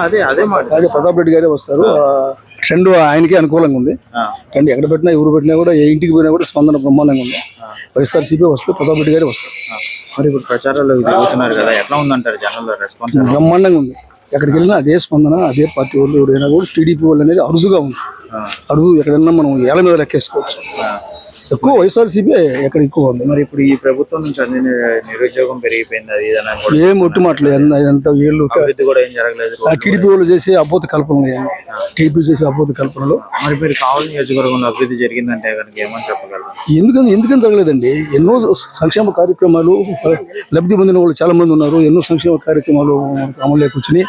అదే ప్రతాప్ రెడ్డి గారే వస్తారు. ట్రెండ్ ఆయనకి అనుకూలంగా ఉంది. ట్రెండ్ ఎక్కడ పెట్టినా ఎవరు పెట్టినా కూడా ఏ ఇంటికి పోయినా కూడా స్పందన బ్రహ్మాండంగా ఉంది. వైఎస్ఆర్సీపీ వస్తే ప్రతాప్ రెడ్డి గారే వస్తారు. మరి ఇప్పుడు ప్రచారాలు తిరుగుతున్నారు కదా, ఎట్లా ఉందంటారు జనంలో రెస్పాన్స్? బ్రహ్మాండంగా ఉంది. ఎక్కడికి వెళ్ళినా అదే స్పందన, అదే పార్టీ వాళ్ళు ఎవరైనా కూడా టీడీపీ వాళ్ళు అనేది అరుదుగా ఉంది. అరుదు ఎక్కడైనా మనం ఏళ్ళ మీద లెక్కేసుకోవచ్చు. ఎక్కువ వైఎస్ఆర్సీపీ ఎక్కడ ఎక్కువ ఉంది. మరి ఇప్పుడు ఈ ప్రభుత్వం నుంచి అందిన నిరుద్యోగం పెరిగిపోయింది, అది ఏం ఒట్టు మాటలు ఎంత ఏళ్ళు అభివృద్ధి కూడా ఏం జరగలేదు. టీడీపీ వాళ్ళు చేసే అబోధ కల్పనలు, టీడీపీ చేసే అబోధ కల్పనలు. మరి మీరు కావాలి నియోజకవర్గంలో అభివృద్ధి జరిగిందంటే కనుక ఏమని చెప్పగలరు? ఎందుకని జరగలేదండి? ఎన్నో సంక్షేమ కార్యక్రమాలు లబ్ధి పొందిన వాళ్ళు చాలా మంది ఉన్నారు. ఎన్నో సంక్షేమ కార్యక్రమాలు అమలులోకి వచ్చినాయి.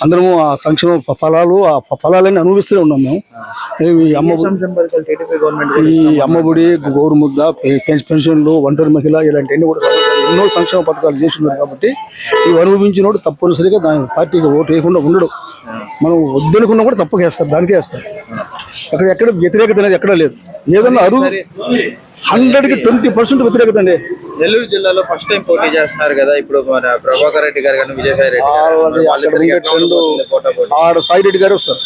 అందరము ఆ సంక్షేమ ఫలాలన్నీ అనుభవిస్తూనే ఉన్నాం మేము. ఈ అమ్మఒడి, గోరు ముద్ద, పెన్షన్లు, ఒంటరి మహిళ ఇలాంటివన్నీ కూడా ఎన్నో సంక్షేమ పథకాలు చేస్తున్నారు. కాబట్టి ఇవి అనుభవించినోడు తప్పనిసరిగా దాని పార్టీకి ఓటు వేయకుండా ఉండడు. మనం వద్దనుకున్నా కూడా తప్పక వేస్తారు, దానికే వేస్తారు. ఎక్కడ వ్యతిరేకత అనేది ఎక్కడా లేదు. ఏదన్నా 100% వ్యతిరేకత అండి. నెల్లూరు జిల్లాలో ఫస్ట్ టైం పోటీ చేస్తున్నారు కదా, ఇప్పుడు మన ప్రభాకర్ రెడ్డి గారు కానీ విజయసాయి రెడ్డి ఆడ సాయి రెడ్డి గారు వస్తారు.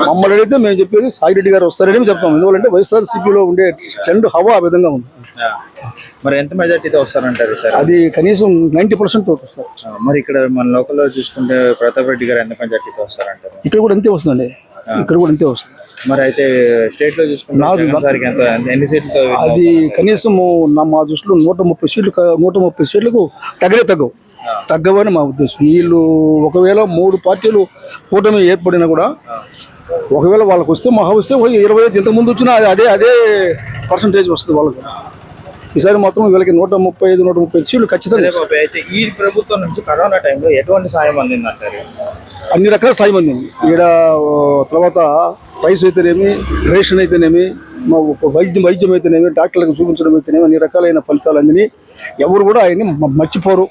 మమ్మల్ని అడిగితే మేము చెప్పేది సాయి రెడ్డి గారు వస్తారని చెప్తాం. ఎందుకంటే వైఎస్ఆర్సీపీలో ఉండే ట్రెండ్ హవా ఆ విధంగా ఉంది. మరి ఎంత మెజార్టీతో వస్తారంటారు సార్? అది కనీసం 90% వస్తారు. మరి ఇక్కడ మన లోకల్లో చూసుకుంటే ప్రతాప్ రెడ్డి గారు ఎంత మెజార్టీతో వస్తారంటారు? ఇక్కడ కూడా అంతే వస్తుందండి. ఇక్కడ కూడా అంతే వస్తుంది. మరి అయితే స్టేట్ లో చూసుకుంటే ఎన్ని సీట్లు? అది కనీసం మా దృష్టిలో 130 సీట్లకు తగ్గవని మా ఉద్దేశం. వీళ్ళు ఒకవేళ 3 పార్టీలు కూటమి ఏర్పడినా కూడా ఒకవేళ వాళ్ళకి వస్తే మహా వస్తే 25 ఇంతకుముందు వచ్చినా అదే పర్సంటేజ్ వస్తుంది వాళ్ళకి. ఈసారి మాత్రం వీళ్ళకి 135 సీట్లు ఖచ్చితంగా. అయితే ఈ ప్రభుత్వం నుంచి కరోనా టైంలో ఎటువంటి సాయం అందిందంటారు? అన్ని రకాల సాయం అందింది. ఈడ తర్వాత రైస్ అయితేనేమి, రేషన్ అయితేనేమి, వైద్యం అయితేనేమి, డాక్టర్లకు చూపించడం అయితేనేమి, అన్ని రకాలైన ఫలితాలు అందిని ఎవరు కూడా ఆయన్ని మర్చిపోరు,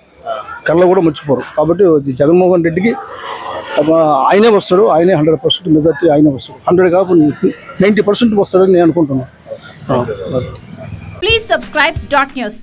కళ్ళ కూడా మర్చిపోరు. కాబట్టి జగన్మోహన్ రెడ్డికి ఆయనే వస్తాడు. ఆయనే 100% మెజార్టీ ఆయనే వస్తాడు. 100 కాకుండా 90% వస్తాడని నేను అనుకుంటున్నాను. Please subscribe .news.